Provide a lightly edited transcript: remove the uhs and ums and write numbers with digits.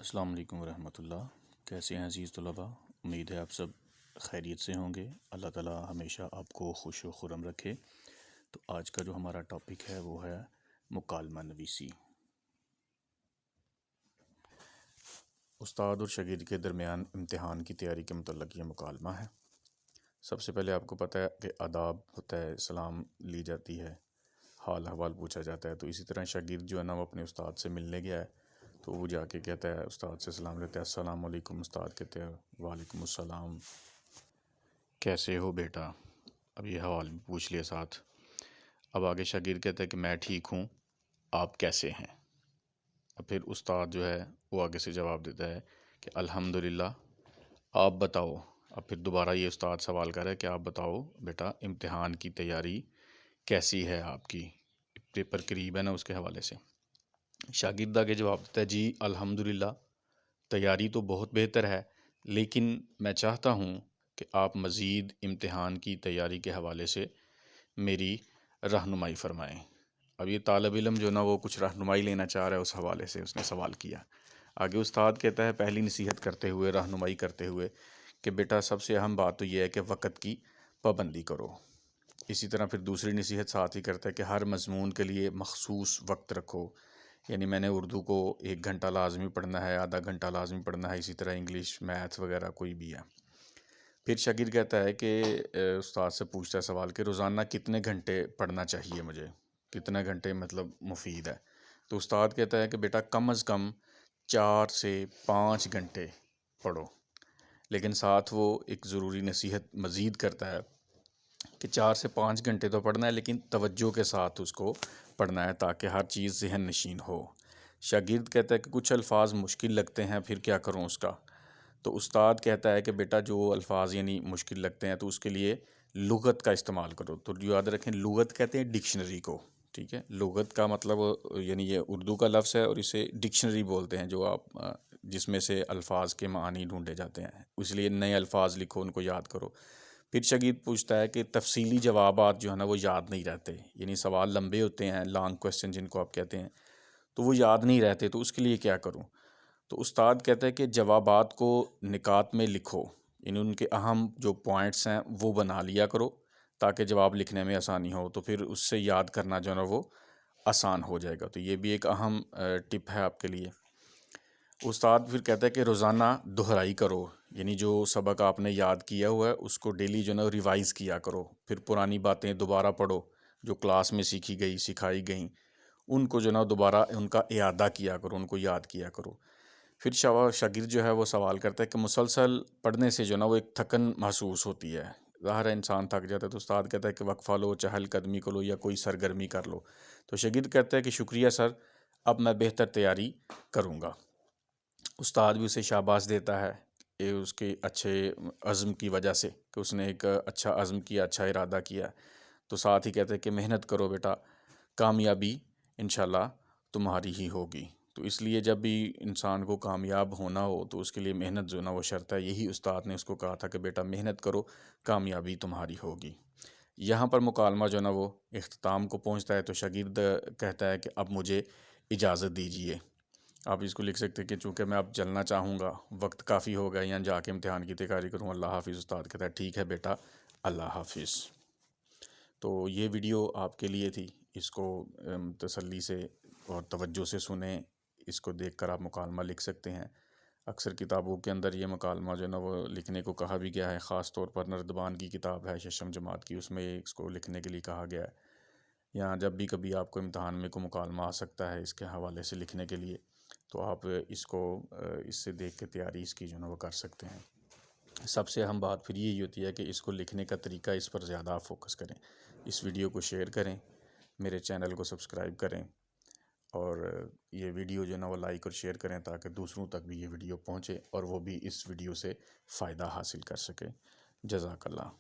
السلام علیکم ورحمۃ اللہ۔ کیسے ہیں عزیز طلباء؟ امید ہے آپ سب خیریت سے ہوں گے۔ اللہ تعالیٰ ہمیشہ آپ کو خوش و خرم رکھے۔ تو آج کا جو ہمارا ٹاپک ہے وہ ہے مکالمہ نویسی۔ استاد اور شاگرد کے درمیان امتحان کی تیاری کے متعلق یہ مکالمہ ہے۔ سب سے پہلے آپ کو پتہ ہے کہ آداب ہوتا ہے، سلام لی جاتی ہے، حال احوال پوچھا جاتا ہے۔ تو اسی طرح شاگرد جو ہے نا وہ اپنے استاد سے ملنے گیا ہے، تو وہ جا کے کہتا ہے، استاد سے سلام لیتا ہے، السلام علیکم۔ استاد کہتے ہیں وعلیکم السلام، کیسے ہو بیٹا؟ اب یہ حوال بھی پوچھ لیا ساتھ۔ اب آگے شاگرد کہتا ہے کہ میں ٹھیک ہوں، آپ کیسے ہیں؟ اب پھر استاد جو ہے وہ آگے سے جواب دیتا ہے کہ الحمدللہ، آپ بتاؤ۔ اب پھر دوبارہ یہ استاد سوال کر رہا ہے کہ آپ بتاؤ بیٹا، امتحان کی تیاری کیسی ہے آپ کی؟ پیپر قریب ہے نا، اس کے حوالے سے شاگرد آگے جواب دیتا ہے، جی الحمدللہ، تیاری تو بہت بہتر ہے، لیکن میں چاہتا ہوں کہ آپ مزید امتحان کی تیاری کے حوالے سے میری رہنمائی فرمائیں۔ اب یہ طالب علم جو نا وہ کچھ رہنمائی لینا چاہ رہا ہے، اس حوالے سے اس نے سوال کیا۔ آگے استاد کہتا ہے پہلی نصیحت کرتے ہوئے، رہنمائی کرتے ہوئے، کہ بیٹا سب سے اہم بات تو یہ ہے کہ وقت کی پابندی کرو۔ اسی طرح پھر دوسری نصیحت ساتھ ہی کرتا ہے کہ ہر مضمون کے لیے مخصوص وقت رکھو، یعنی میں نے اردو کو 1 گھنٹہ لازمی پڑھنا ہے، آدھا گھنٹہ لازمی پڑھنا ہے، اسی طرح انگلش، میتھ وغیرہ کوئی بھی ہے۔ پھر شاگرد کہتا ہے کہ استاد سے پوچھتا ہے سوال کہ روزانہ کتنے گھنٹے پڑھنا چاہیے مجھے، کتنے گھنٹے مطلب مفید ہے؟ تو استاد کہتا ہے کہ بیٹا کم از کم 4 سے 5 گھنٹے پڑھو، لیکن ساتھ وہ ایک ضروری نصیحت مزید کرتا ہے کہ 4 سے 5 گھنٹے تو پڑھنا ہے، لیکن توجہ کے ساتھ اس کو پڑھنا ہے تاکہ ہر چیز ذہن نشین ہو۔ شاگرد کہتا ہے کہ کچھ الفاظ مشکل لگتے ہیں، پھر کیا کروں اس کا؟ تو استاد کہتا ہے کہ بیٹا جو الفاظ یعنی مشکل لگتے ہیں تو اس کے لیے لغت کا استعمال کرو۔ تو یاد رکھیں، لغت کہتے ہیں ڈکشنری کو، ٹھیک ہے؟ لغت کا مطلب یعنی یہ اردو کا لفظ ہے اور اسے ڈکشنری بولتے ہیں، جو آپ جس میں سے الفاظ کے معنی ڈھونڈے جاتے ہیں، اس لیے نئے الفاظ لکھو، ان کو یاد کرو۔ پھر شاگرد پوچھتا ہے کہ تفصیلی جوابات جو ہے نا وہ یاد نہیں رہتے، یعنی سوال لمبے ہوتے ہیں، لانگ کویسچن جن کو آپ کہتے ہیں، تو وہ یاد نہیں رہتے، تو اس کے لیے کیا کروں؟ تو استاد کہتا ہے کہ جوابات کو نکات میں لکھو، یعنی ان کے اہم جو پوائنٹس ہیں وہ بنا لیا کرو تاکہ جواب لکھنے میں آسانی ہو، تو پھر اس سے یاد کرنا جو ہے نا وہ آسان ہو جائے گا۔ تو یہ بھی ایک اہم ٹپ ہے آپ کے لیے۔ استاد پھر کہتا ہے کہ روزانہ دہرائی کرو، یعنی جو سبق آپ نے یاد کیا ہوا ہے اس کو ڈیلی جو ہے نا ریوائز کیا کرو، پھر پرانی باتیں دوبارہ پڑھو جو کلاس میں سیکھی گئی، سکھائی گئیں، ان کو جو ہے نا دوبارہ ان کا اعادہ کیا کرو، ان کو یاد کیا کرو۔ پھر شاگرد جو ہے وہ سوال کرتا ہے کہ مسلسل پڑھنے سے جو ہے نا وہ ایک تھکن محسوس ہوتی ہے، ظاہر ہے انسان تھک جاتا ہے، تو استاد کہتا ہے کہ وقفہ لو، چہل قدمی کرو یا کوئی سرگرمی کر لو۔ تو شاگرد کہتا ہے کہ شکریہ سر، اب میں بہتر تیاری کروں گا۔ استاد بھی اسے شاباش دیتا ہے کہ اس کے اچھے عزم کی وجہ سے، کہ اس نے ایک اچھا عزم کیا، اچھا ارادہ کیا۔ تو ساتھ ہی کہتے ہیں کہ محنت کرو بیٹا، کامیابی انشاءاللہ تمہاری ہی ہوگی۔ تو اس لیے جب بھی انسان کو کامیاب ہونا ہو تو اس کے لیے محنت جو ہے نا وہ شرط ہے۔ یہی استاد نے اس کو کہا تھا کہ بیٹا محنت کرو، کامیابی تمہاری ہوگی۔ یہاں پر مکالمہ جو ہے نا وہ اختتام کو پہنچتا ہے، تو شاگرد کہتا ہے کہ اب مجھے اجازت دیجیے۔ آپ اس کو لکھ سکتے ہیں کہ چونکہ میں اب چلنا چاہوں گا، وقت کافی ہو گیا، یہاں جا کے امتحان کی تیاری کروں، اللہ حافظ۔ استاد کہتا ہے ٹھیک ہے بیٹا، اللہ حافظ۔ تو یہ ویڈیو آپ کے لیے تھی، اس کو تسلی سے اور توجہ سے سنیں، اس کو دیکھ کر آپ مکالمہ لکھ سکتے ہیں۔ اکثر کتابوں کے اندر یہ مکالمہ جو ہے نا وہ لکھنے کو کہا بھی گیا ہے، خاص طور پر نردبان کی کتاب ہے ششم جماعت کی، اس میں اس کو لکھنے کے لیے کہا گیا ہے۔ یہاں جب بھی کبھی آپ کو امتحان میں کوئی مکالمہ آ سکتا ہے اس کے حوالے سے لکھنے کے لیے، تو آپ اس کو اس سے دیکھ کے تیاری اس کی جو ہے نا وہ کر سکتے ہیں۔ سب سے اہم بات پھر یہی ہوتی ہے کہ اس کو لکھنے کا طریقہ، اس پر زیادہ آپ فوکس کریں۔ اس ویڈیو کو شیئر کریں، میرے چینل کو سبسکرائب کریں، اور یہ ویڈیو جو ہے نا وہ لائک اور شیئر کریں تاکہ دوسروں تک بھی یہ ویڈیو پہنچے اور وہ بھی اس ویڈیو سے فائدہ حاصل کر سکے۔ جزاک اللہ۔